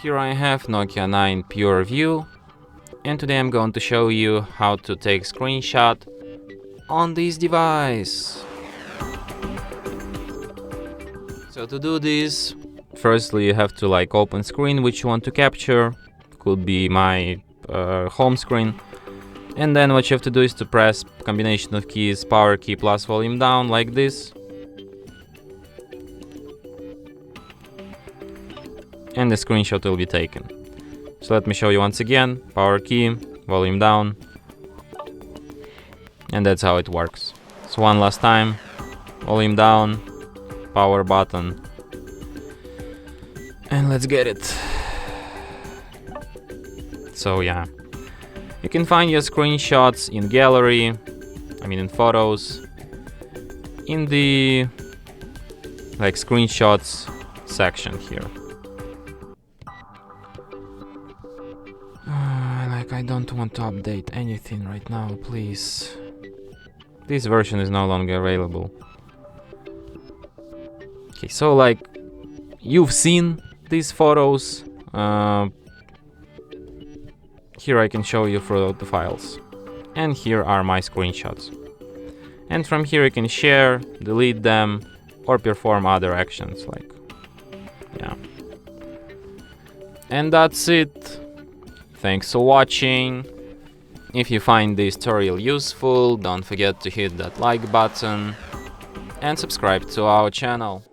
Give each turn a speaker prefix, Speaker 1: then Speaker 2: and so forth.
Speaker 1: Here I have Nokia 9 PureView, and today I'm going to show you how to take screenshot on this device. So to do this, firstly you have to open screen which you want to capture. Could be my home screen. And then what you have to do is to press combination of keys, power key plus volume down, like this. And the screenshot will be taken. So let me show you once again, power key, volume down. And that's how it works. So one last time, volume down, power button. And let's get it. So yeah. You can find your screenshots in gallery, in photos, in the screenshots section here. I don't want to update anything right now, please. This version is no longer available. Okay, so you've seen these photos. Here I can show you throughout the files. And here are my screenshots. And from here you can share, delete them, or perform other actions yeah. And that's it. Thanks for watching. If you find this tutorial useful, don't forget to hit that like button and subscribe to our channel.